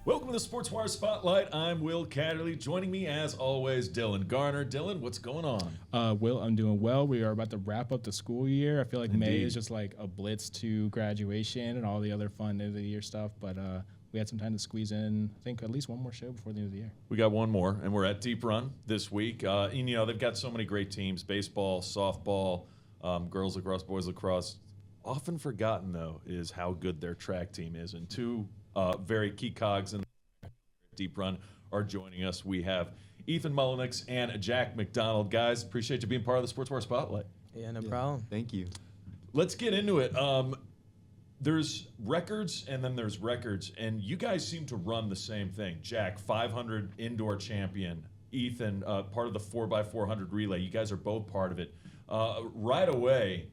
Welcome to the Sportswire Spotlight. I'm Will Catterley. Joining me, as always, Dylan Garner. Dylan, what's going on? Will, I'm doing well. We are about to wrap up the school year. I feel like Indeed. May is just like a blitz to graduation and all the other fun end of the year stuff. But we had some time to squeeze in, I think, at least one more show before the end of the year. We got one more, and we're at Deep Run this week. And, you know, they've got so many great teams: baseball, softball, girls lacrosse, boys lacrosse. Often forgotten, though, is how good their track team is. And two very key cogs in Deep Run are joining us. We have Ethan Mullinix and Jack McDonald. Guys, appreciate you being part of the Sportswire Spotlight. Yeah, no problem. Thank you. Let's get into it. There's records and then there's records, and you guys seem to run the same thing. Jack, 500 indoor champion. Ethan, part of the 4x400 relay. You guys are both part of it. Right away,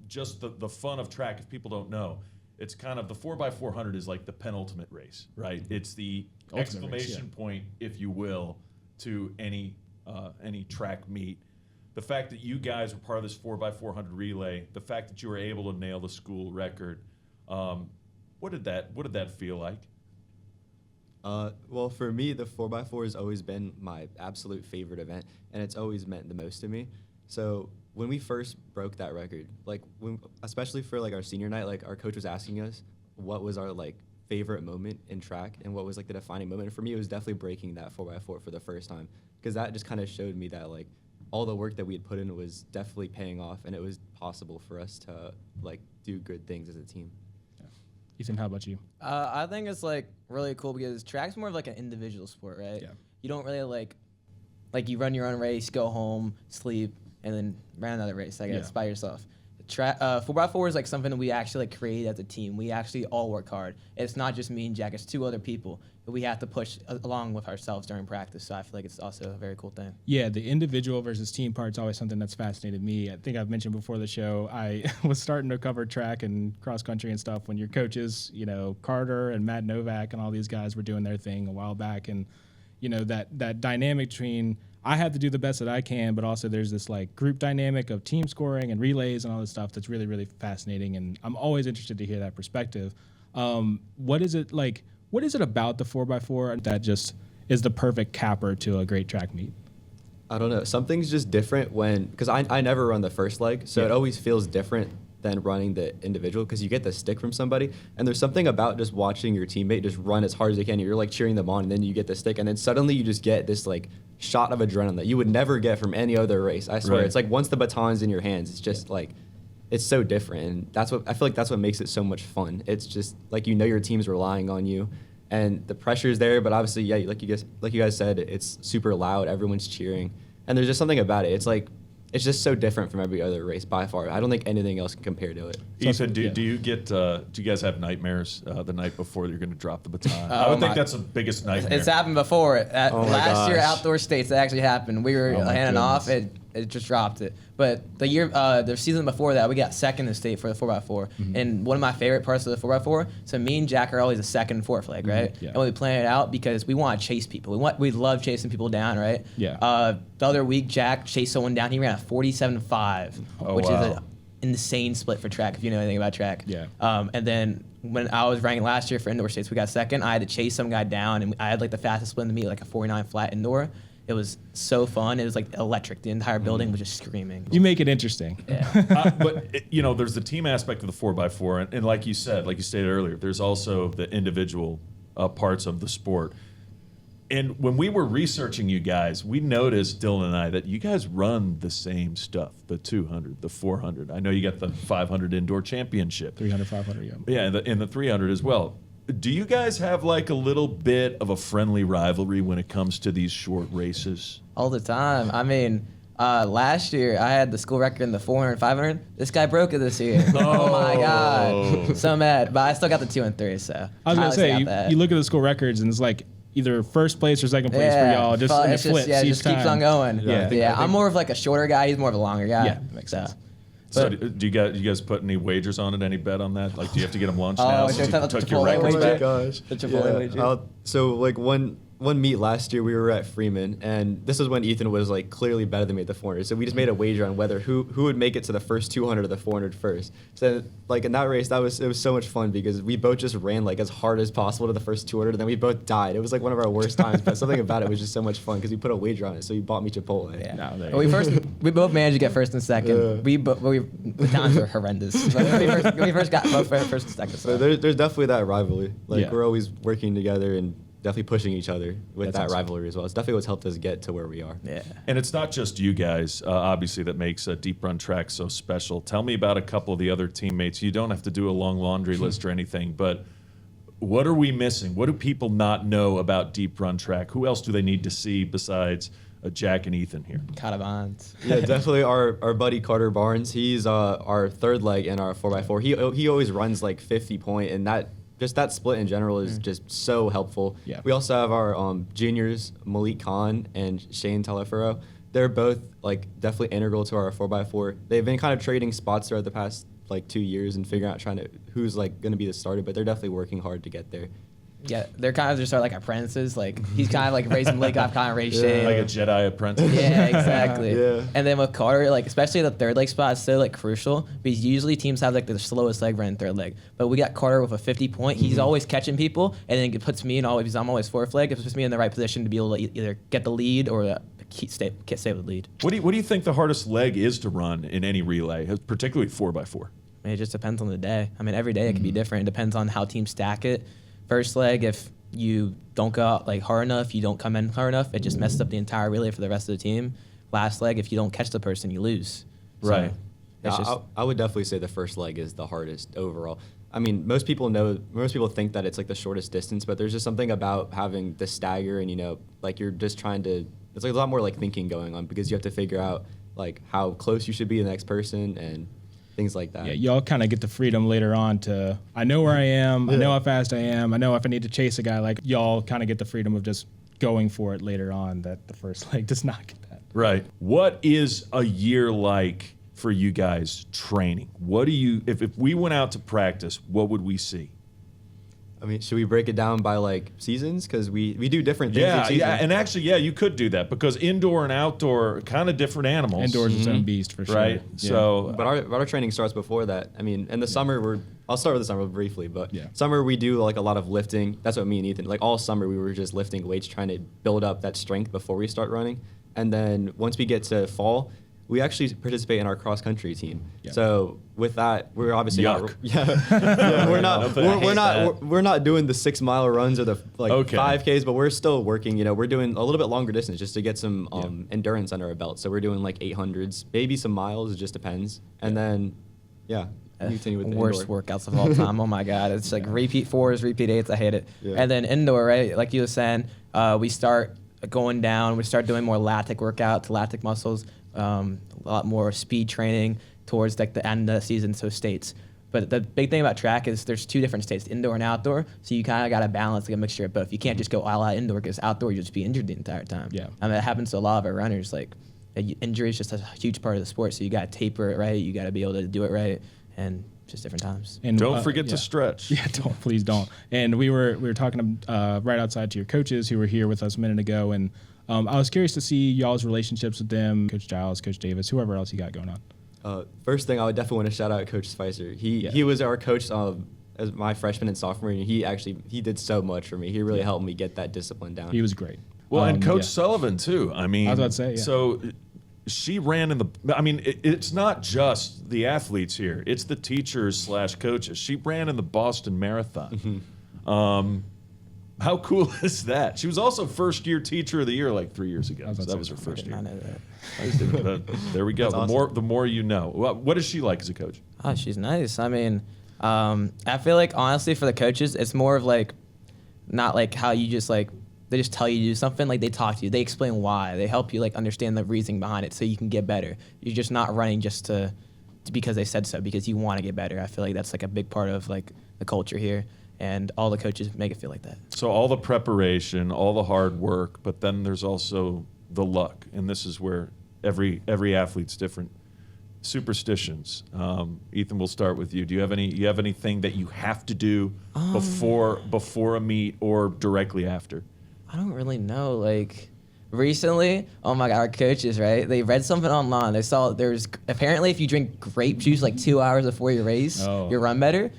just the fun of track, if people don't know, it's kind of the 4x400 is like the penultimate race, right? It's the Ultimate exclamation race, yeah. point, if you will, to any track meet. The fact that you guys were part of this 4x400 relay, the fact that you were able to nail the school record, what did that feel like? Well, for me, the 4x4 has always been my absolute favorite event, and it's always meant the most to me. So when we first broke that record, especially for our senior night, our coach was asking us what was our favorite moment in track and what was the defining moment. And for me, it was definitely breaking that 4x4 for the first time, because that just kind of showed me that all the work that we had put in was definitely paying off, and it was possible for us to do good things as a team. Yeah. Ethan, how about you? I think it's really cool because track's more of an individual sport, right? Yeah. You don't really you run your own race, go home, sleep, and then run another race, I guess, Yeah. by yourself. 4x4 is something that we actually create as a team. We actually all work hard. It's not just me and Jack, it's two other people that we have to push along with ourselves during practice. So I feel like it's also a very cool thing. Yeah, the individual versus team part's always something that's fascinated me. I think I've mentioned before the show, I was starting to cover track and cross country and stuff when your coaches, Carter and Matt Novak and all these guys were doing their thing a while back. And, that dynamic between I have to do the best that I can, but also there's this group dynamic of team scoring and relays and all this stuff that's really, really fascinating. And I'm always interested to hear that perspective. What is it about the 4x4 that just is the perfect capper to a great track meet? I don't know. Something's just different because I never run the first leg, so It always feels different than running the individual because you get the stick from somebody, and there's something about just watching your teammate just run as hard as they can. You're cheering them on, and then you get the stick, and then suddenly you just get this shot of adrenaline that you would never get from any other race. I swear, Right. It's once the baton's in your hands, it's just it's so different, and that's what I feel that's what makes it so much fun. It's just your team's relying on you, and the pressure's there, but obviously, yeah, like you guys said, it's super loud. Everyone's cheering, and there's just something about it. It's just so different from every other race by far. I don't think anything else can compare to it. Ethan, do you guys have nightmares the night before you're going to drop the baton? I would think that's the biggest nightmare. It's happened before. Last year, gosh. outdoor states, it actually happened. We were my handing off, goodness. it just dropped it. But the season before that, we got second in the state for the 4x4. Mm-hmm. And one of my favorite parts of the 4x4, so me and Jack are always a second and fourth leg, right? Yeah. And we plan it out because we want to chase people. We love chasing people down, right? Yeah. The other week, Jack chased someone down. He ran a 47.5, Oh, which wow. is an insane split for track, if you know anything about track. Yeah. And then when I was ranking last year for indoor states, we got second. I had to chase some guy down, and I had the fastest split in the meet, a 49 flat indoor. It was so fun. It was electric. The entire building was just screaming. You make it interesting. Yeah. But there's the team aspect of the 4x4, and like you stated earlier, there's also the individual parts of the sport. And when we were researching you guys, we noticed, Dylan and I, that you guys run the same stuff: the 200, the 400. I know you got the 500 indoor championship, 300, 500, yeah. yeah, and the 300 as well. Do you guys have a little bit of a friendly rivalry when it comes to these short races? All the time. I mean, last year I had the school record in the 400, 500. This guy broke it this year. Oh my God. So mad. But I still got the 2 and 3, so. I was going to say, you look at the school records and it's either first place or second place for y'all. Just and it flips each just time. keeps on going. Yeah. I'm more of a shorter guy. He's more of a longer guy. Yeah, makes sense. So do you guys put any wagers on it? Any bet on that? Do you have to get them launched now should since we you talk about took the your Chipotle records wager? back? Gosh. The Chipotle wager. So like one meet last year, we were at Freeman, and this is when Ethan was like clearly better than me at the 400. So we just made a wager on whether who would make it to the first 200 or the 400 first. So like in that race, it was so much fun because we both just ran like as hard as possible to the first 200, and then we both died. It was like one of our worst times, but something about it was just so much fun because we put a wager on it. So he bought me Chipotle. Yeah. No, there Well, you we both managed to get first and second. The times were horrendous. But we first got both first and second. So So. there's definitely that rivalry. Like Yeah. we're always working together and definitely pushing each other with That's that awesome. rivalry as well. It's definitely what's helped us get to where we are. Yeah. And it's not just you guys, obviously, that makes Deep Run Track so special. Tell me about a couple of the other teammates. You don't have to do a long laundry list or anything, but what are we missing? What do people not know about Deep Run Track? Who else do they need to see besides Jack and Ethan here? Bonds. Yeah, definitely our buddy Carter Barnes. He's our third leg in our 4x4. He always runs like 50 point, and that split in general is just so helpful. Yeah. We also have our juniors, Malik Khan and Shane Talefero. They're both like definitely integral to our 4x4. They've been kind of trading spots throughout the past like 2 years and figuring out who's like going to be the starter, but they're definitely working hard to get there. Yeah, they're kind of just like apprentices. Like he's kind of like raising Blake, I've kind of raised Shane. Like a Jedi apprentice? Yeah, exactly. Yeah. And then with Carter, like especially the third leg spot is so like crucial because usually teams have like the slowest leg run third leg, but we got Carter with a 50 point. He's always catching people, and then it puts me in always. I'm always fourth leg. It puts me in the right position to be able to either get the lead or stay with the lead. What do you think the hardest leg is to run in any relay, particularly 4x4? I mean, it just depends on the day. I mean, every day it can be different. It depends on how teams stack it. First leg, if you don't go out like hard enough, you don't come in hard enough, it just messes up the entire relay for the rest of the team. Last leg, if you don't catch the person, you lose. So Right. it's just, I would definitely say the first leg is the hardest overall. I mean, most people think that it's like the shortest distance, but there's just something about having the stagger and, like you're just trying to, it's like a lot more like thinking going on because you have to figure out like how close you should be to the next person and things like that. Yeah, y'all kind of get the freedom later on to, I know where I am, I know how fast I am, I know if I need to chase a guy, like y'all kind of get the freedom of just going for it later on that the first leg does not get that. Right. What is a year like for you guys training? What do you, if we went out to practice, what would we see? I mean, should we break it down by like seasons? Because we do different things each season. Yeah, and actually, you could do that because indoor and outdoor are kind of different animals. Indoors its own beast for sure. Right? Yeah. So, But our training starts before that. I mean, in the summer, I'll start with the summer briefly, but Yeah. summer we do like a lot of lifting. That's what me and Ethan, like all summer we were just lifting weights, trying to build up that strength before we start running. And then once we get to fall, we actually participate in our cross country team. Yeah. So with that, we're obviously Yuck. we're not doing the 6 mile runs or the like Okay. 5Ks, but we're still working. We're doing a little bit longer distance just to get some endurance under our belt. So we're doing like 800s, maybe some miles. It just depends. And then, continue with the worst indoor. workouts of all time. Oh my god, it's like repeat fours, repeat eights. I hate it. Yeah. And then indoor, right? Like you were saying, we start going down. We start doing more lactic workouts, lactic muscles, a lot more speed training towards like the end of the season. So states. But the big thing about track is there's two different states, indoor and outdoor. So you kind of got to balance like a mixture of both. You can't just go all out indoor because outdoor you'll just be injured the entire time. Yeah. I mean, it happens to a lot of our runners. Like injury is just a huge part of the sport. So you got to taper it right. You got to be able to do it right, and just different times. And don't forget yeah. to stretch. Yeah, please don't. And we were talking right outside to your coaches who were here with us a minute ago, and I was curious to see y'all's relationships with them, Coach Giles, Coach Davis, whoever else you got going on. First thing, I would definitely want to shout out Coach Spicer. He was our coach as my freshman and sophomore year. He did so much for me. He really helped me get that discipline down. He was great. Well, and Coach yeah. Sullivan too. I mean, I was about to say, yeah. So she ran in the. I mean, it's not just the athletes here; it's the teachers / coaches. She ran in the Boston Marathon. How cool is that? She was also first-year teacher of the year like 3 years ago. So that was her first year. I know that. There we go. That's The more you know. What is she like as a coach? Oh, she's nice. I mean, I feel like honestly for the coaches, it's more of like, not like how you just like, they just tell you to do something. Like they talk to you, they explain why, they help you like understand the reasoning behind it so you can get better. You're just not running just to because they said so, because you want to get better. I feel like that's like a big part of like the culture here, and all the coaches make it feel like that. So all the preparation, all the hard work, but then there's also the luck, and this is where every athlete's different. superstitions. Ethan, we'll start with you. Do you have anything that you have to do before a meet or directly after? I don't really know. Like recently, oh my God, our coaches, right? They read something online. They saw there's apparently if you drink grape juice like 2 hours before your race, you run better.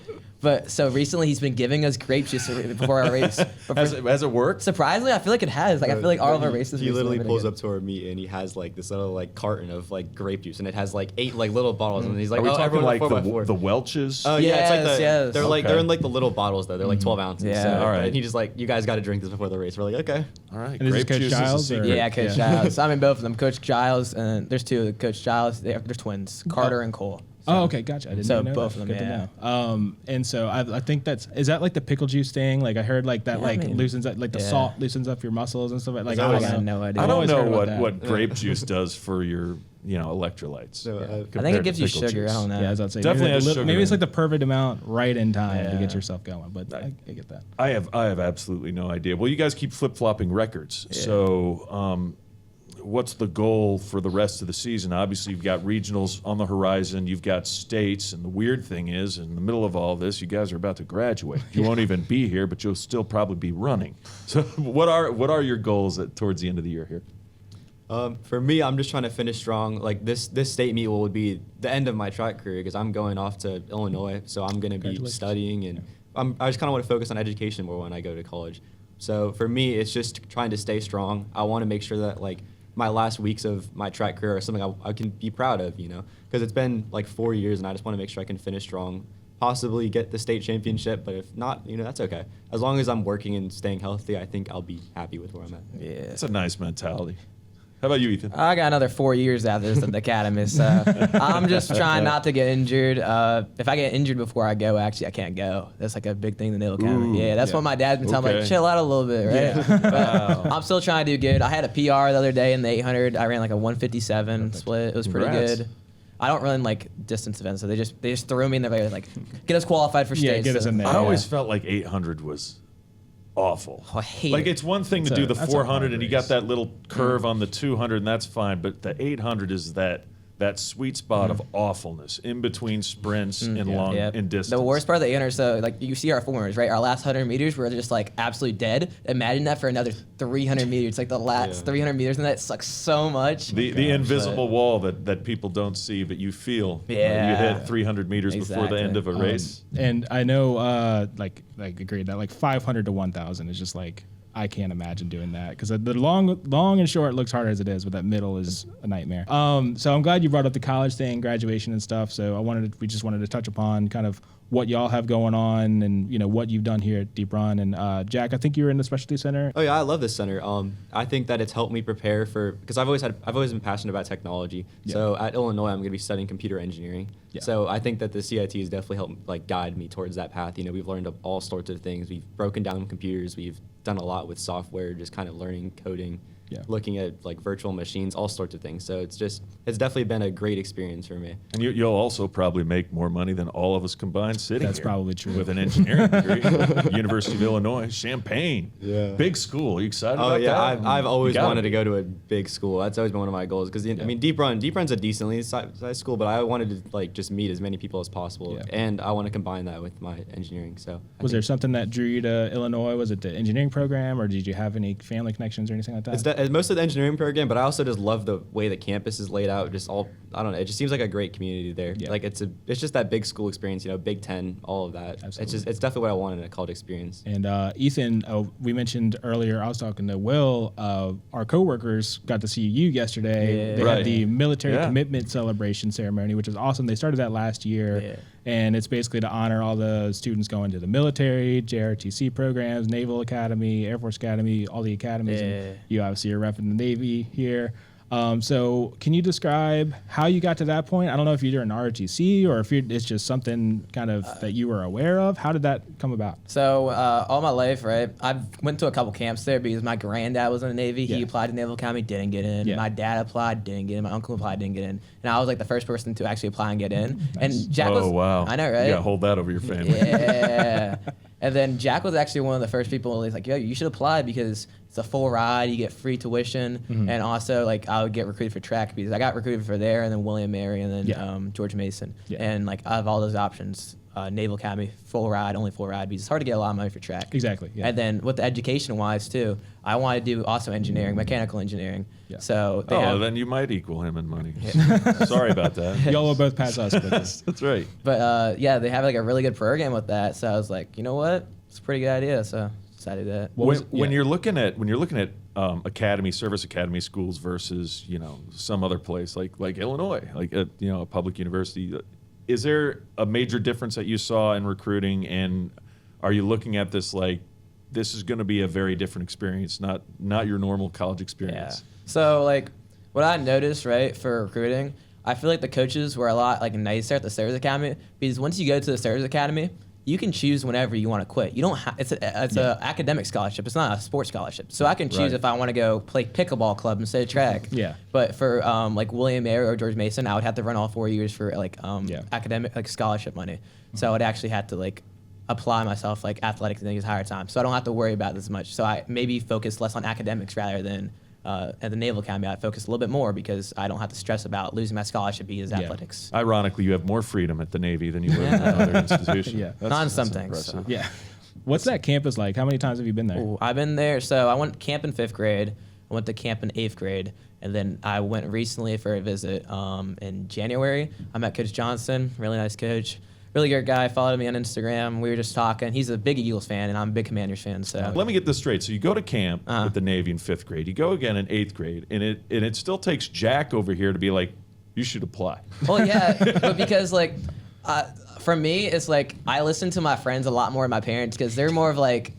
But so recently he's been giving us grape juice before our race. Has it worked? Surprisingly, I feel like it has. Like I feel like all of our races. He literally pulls up. up to our meet and he has like this little like carton of like grape juice and it has like 8 like little bottles and he's like, Are we talking everyone like 4x4. the Welch's? Oh yeah, it's like Yes. they're like they're in like the little bottles though. They're like 12 ounces. Yeah. So, All right. And he just like, you guys got to drink this before the race. We're like, okay. All right. And is this Grape Coach juice Giles, is a or- secret. Yeah, Coach Giles. I'm in both of them. Coach Giles and there's two. Coach Giles, they're twins, Carter and Cole. Oh, okay, gotcha. I didn't So even know both that. of them, Good yeah. to know. And so I think is that like the pickle juice thing? Like I heard like that Yeah, I mean, loosens up, like the yeah. salt loosens up your muscles and stuff. Like that I what don't I got know. no idea. I I've don't always know heard about that. what grape juice does for your electrolytes. So I think compared it gives to you pickle sugar. juice. I don't know. Yeah, as I'd say, Definitely maybe, has like sugar maybe it's in like the perfect amount right in time to get Yeah. yourself going. But I get that. I have absolutely no idea. Well, you guys keep flip-flopping records. So what's the goal for the rest of the season? Obviously, you've got regionals on the horizon. You've got states. And the weird thing is, in the middle of all this, you guys are about to graduate. You won't even be here, but you'll still probably be running. So what are your goals towards the end of the year here? For me, I'm just trying to finish strong. Like this state meet will be the end of my track career because I'm going off to Illinois. So I'm going to be Congratulations. studying and I just kind of want to focus on education more when I go to college. So for me, it's just trying to stay strong. I want to make sure that like my last weeks of my track career are something I can be proud of, because it's been like 4 years and I just want to make sure I can finish strong, possibly get the state championship. But if not, that's okay. As long as I'm working and staying healthy, I think I'll be happy with where I'm at. Yeah. It's a nice mentality. How about you, Ethan? I got another 4 years after this at the academy, so I'm just trying not to get injured. If I get injured before I go, actually, I can't go. That's like a big thing in the Naval Academy. Ooh, Yeah, that's what my dad's been telling me, like, Okay. chill out a little bit, right? But I'm still trying to do good. I had a PR the other day in the 800. I ran like a 157 split. It was pretty Congrats. good. I don't run like distance events, so they just threw me in there, like, get us qualified for Yeah, states. get us in there. I Yeah. always felt like 800 was awful. Oh, I hate Like it. it's one thing to That's do a- the that's a 400 hard and you got race. that little curve on the 200 and that's fine, but the 800 is that sweet spot of awfulness in between sprints and long Yeah. and distance. The worst part of the 800, so like you see our 400s, right? Our last 100 meters were just like absolutely dead. Imagine that for another 300 meters. It's like the last 300 meters, and that sucks so much. The invisible wall that people don't see, but you feel. when you Yeah. hit 300 meters before the end of a race. And I know, like agreed that like 500 to 1,000 is just like I can't imagine doing that because the long and short looks harder as it is, but that middle is a nightmare. So I'm glad you brought up the college thing, graduation and stuff. So we just wanted to touch upon kind of what y'all have going on and what you've done here at Deep Run. And Jack, I think you were in the specialty center. Oh yeah, I love this center. I think that it's helped me prepare because I've always been passionate about technology. Yeah. So at Illinois, I'm going to be studying computer engineering. Yeah. So I think that the CIT has definitely helped like guide me towards that path. We've learned all sorts of things. We've broken down computers. We've done a lot with software, just kind of learning coding. Yeah. Looking at like virtual machines, all sorts of things. So it's definitely been a great experience for me. And you'll also probably make more money than all of us combined sitting That's here probably true. with an engineering degree. University of Illinois, Champaign. Yeah. Big school. Are you excited Oh about yeah, that? I've always You gotta wanted to be. go to a big school. That's always been one of my goals because I mean Deep Run's a decently sized school, but I wanted to like just meet as many people as possible, Yeah. and I want to combine that with my engineering. So Was there something that drew you to Illinois? Was it the engineering program, or did you have any family connections or anything like that? it's most of the engineering program, but I also just love the way the campus is laid out. I don't know, it just seems like a great community there. Yeah. Like it's just that big school experience, Big Ten, all of that. Absolutely. It's definitely what I wanted in a college experience. And Ethan, we mentioned earlier, I was talking to Will, our coworkers got to see you yesterday. Yeah. They Right. had the military Yeah. commitment celebration ceremony, which was awesome. They started that last year. Yeah. And it's basically to honor all the students going to the military, JRTC programs, Naval Academy, Air Force Academy, all the academies. Yeah. And you obviously are repping the Navy here. So can you describe how you got to that point? I don't know if you're an ROTC or if it's just something kind of that you were aware of. How did that come about? So all my life, right, I've went to a couple camps there because my granddad was in the Navy. He Yeah. applied to Naval Academy, didn't get in. Yeah. My dad applied, didn't get in. My uncle applied, didn't get in. And I was like the first person to actually apply and get in. Nice. And Jack was, Oh wow! I know, right? Yeah, hold that over your family. Yeah. And then Jack was actually one of the first people who was like, yo, you should apply because it's a full ride, you get free tuition, and also like I would get recruited for track because I got recruited for there, and then William Mary, and then George Mason, and like I have all those options. Naval Academy, full ride, only full ride, because it's hard to get a lot of money for track. Exactly. Yeah. And then with the education wise too, I want to do also engineering, mechanical engineering. Yeah. So then you might equal him in money. Sorry about that. Y'all will both pass us. That's right. But they have like a really good program with that. So I was like, you know what, it's a pretty good idea. So decided that. When you're looking at service academy schools versus some other place like Illinois, like a public university. Is there a major difference that you saw in recruiting, and are you looking at this like this is going to be a very different experience, not your normal college experience? Yeah. So like what I noticed, right, for recruiting, I feel like the coaches were a lot like nicer at the service academy because once you go to the service academy, you can choose whenever you want to quit. You don't have it's a academic scholarship. It's not a sports scholarship. So I can choose if I want to go play pickleball club instead of track. Yeah. But for like William Mary or George Mason, I would have to run all 4 years for like academic like scholarship money. So I would actually have to like apply myself like athletics the entire time. So I don't have to worry about this much. So I maybe focus less on academics rather than at the Naval Academy, I focus a little bit more because I don't have to stress about losing my scholarship because athletics. Ironically, you have more freedom at the Navy than you would in another institution. Yeah. Not some things. So. Yeah. What's that campus like? How many times have you been there? Ooh, I've been there. So I went camp in 5th grade. I went to camp in 8th grade. And then I went recently for a visit in January. I met Coach Johnson, really nice coach. Really good guy, followed me on Instagram. We were just talking. He's a big Eagles fan, and I'm a big Commanders fan. So let me get this straight. So you go to camp with the Navy in 5th grade. You go again in 8th grade, and it still takes Jack over here to be like, you should apply. Well, yeah, but because like for me, it's like I listen to my friends a lot more than my parents because they're more of like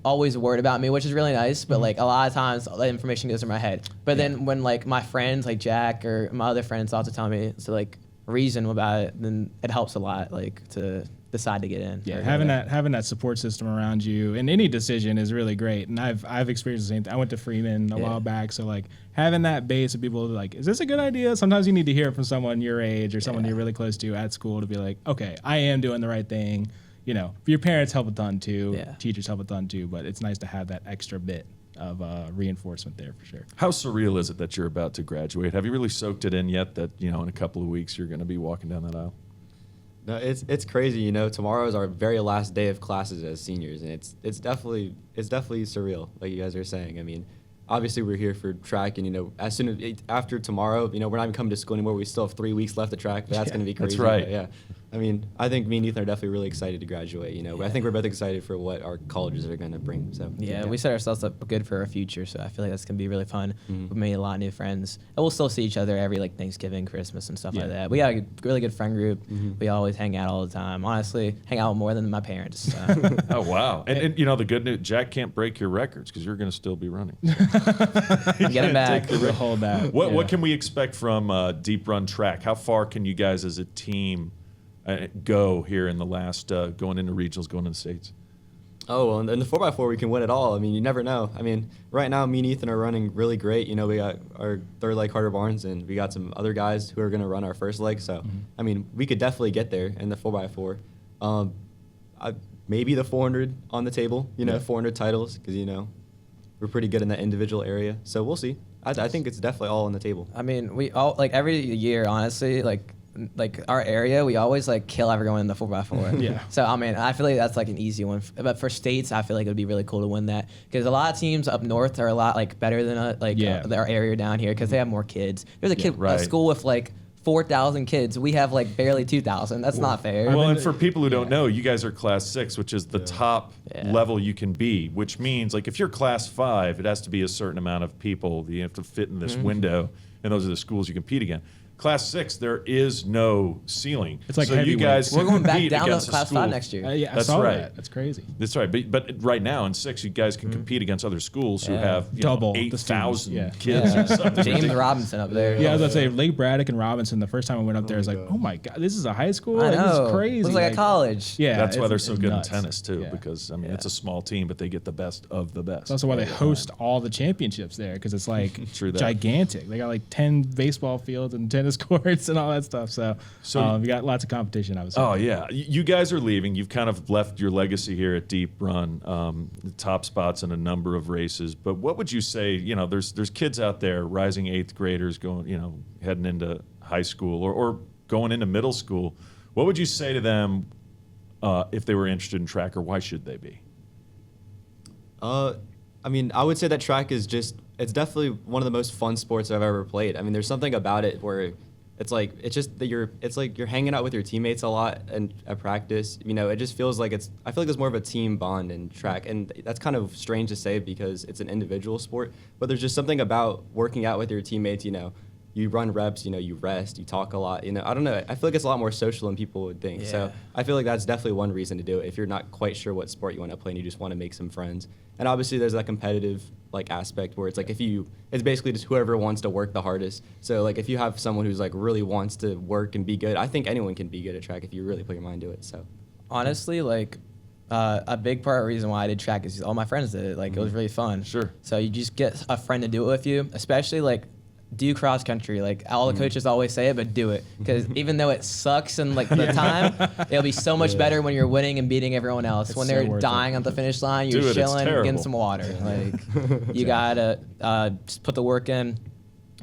always worried about me, which is really nice. But like a lot of times, all the information goes in my head. But then when like my friends like Jack or my other friends also tell me to like reason about it, then it helps a lot like to decide to get in. Yeah, having that support system around you in any decision is really great. And I've experienced the same thing. I went to Freeman a while back, so like having that base of people like, is this a good idea? Sometimes you need to hear it from someone your age or someone you're really close to at school to be like, okay, I am doing the right thing. Your parents help a ton too, teachers help a ton too, but it's nice to have that extra bit of reinforcement there for sure. How surreal is it that you're about to graduate? Have you really soaked it in yet that in a couple of weeks you're going to be walking down that aisle? No, it's crazy. Tomorrow is our very last day of classes as seniors, and it's definitely surreal, like you guys are saying. I mean, obviously we're here for track, and as soon as after tomorrow, we're not even coming to school anymore. We still have 3 weeks left of track, but that's going to be crazy. That's right. But yeah. I mean, I think me and Ethan are definitely really excited to graduate, but I think we're both excited for what our colleges are going to bring. So yeah, we set ourselves up good for our future, so I feel like that's going to be really fun. We made a lot of new friends, and we'll still see each other every like Thanksgiving, Christmas, and stuff like that. We got a really good friend group. We always hang out all the time. Honestly, hang out more than my parents. So. Oh wow! And the good news, Jack can't break your records because you're going to still be running. Get him back. Hold that. What can we expect from Deep Run Track? How far can you guys as a team go here in the last going into regionals, going into states? Oh, well, in the 4x4, we can win it all. I mean, you never know. I mean, right now, me and Ethan are running really great. We got our third leg, Carter Barnes, and we got some other guys who are going to run our first leg. So, I mean, we could definitely get there in the 4x4. Maybe the 400 on the table, 400 titles, because, we're pretty good in that individual area. So we'll see. I think it's definitely all on the table. I mean, we all, like, every year, honestly, like our area, we always like kill everyone in the 4x4. Yeah. So I mean, I feel like that's like an easy one. But for states, I feel like it would be really cool to win that because a lot of teams up north are a lot like better than our area down here because they have more kids. There's a school with like 4,000 kids. We have like barely 2,000. That's not fair. Well, and for people who don't know, you guys are class 6, which is the top level you can be, which means like if you're class 5, it has to be a certain amount of people that you have to fit in this window, and those are the schools you compete against. Class 6, there is no ceiling. It's like so you guys we're going back compete down to against class 5 next year. Yeah, That's I saw right. that. That's crazy. That's right. But right now in 6, you guys can compete against other schools who have double 8,000 kids or something. James Robinson up there. Yeah, I was about to say Lake Braddock and Robinson. The first time I went up there, I was like, oh my god, this is a high school. I Like, know. this is crazy. Looks like a college. Yeah, That's why they're it's so good nuts. in tennis too, Yeah. because I mean it's a small team, but they get the best of the best. That's also why they host all the championships there because it's like True that. gigantic. They got like 10 baseball fields and 10 tennis courts and all that stuff. So, So- we got lots of competition, I would say. Oh yeah, you guys are leaving. You've kind of left your legacy here at Deep Run, the top spots in a number of races. But what would you say? You know, there's kids out there, rising 8th graders, going, you know, heading into high school or going into middle school. What would you say to them if they were interested in track, or why should they be? I mean, I would say that track is it's definitely one of the most fun sports I've ever played. I mean, there's something about it where it's just that it's like you're hanging out with your teammates a lot and at practice. You know, it just feels like I feel like there's more of a team bond in track, and that's kind of strange to say because it's an individual sport, but there's just something about working out with your teammates. You know, you run reps, you know, you rest, you talk a lot. You know, I don't know. I feel like it's a lot more social than people would think. So I feel like that's definitely one reason to do it if you're not quite sure what sport you want to play and you just want to make some friends. And obviously there's that competitive like aspect where it's like it's basically just whoever wants to work the hardest. So like if you have someone who's like really wants to work and be good, I think anyone can be good at track if you really put your mind to it. So Honestly, like a big part of the reason why I did track is all my friends did it. Like it was really fun. Sure. So you just get a friend to do it with you, especially like do cross country. Like all the coaches always say it, but do it because even though it sucks and like the time, it'll be so much better when you're winning and beating everyone else. It's when so they're worth dying it. at the finish line, Dude, you're it's chilling, terrible. getting some water. Like you gotta just put the work in.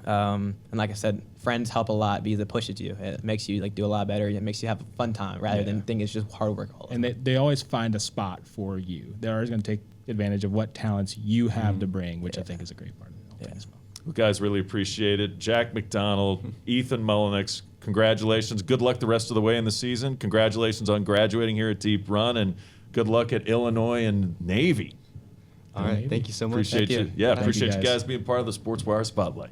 And like I said, friends help a lot because it pushes you. It makes you like do a lot better. It makes you have a fun time rather than think it's just hard work all the And time. they always find a spot for you. They're always going to take advantage of what talents you have to bring, which I think is a great part of the whole thing as well. Well, guys, really appreciate it. Jack McDonald, Ethan Mullinix, congratulations. Good luck the rest of the way in the season. Congratulations on graduating here at Deep Run, and good luck at Illinois and Navy. all right, thank you so much. Appreciate Thank you. you. Yeah, Thank you, appreciate you guys. guys being part of the Sportswire Spotlight.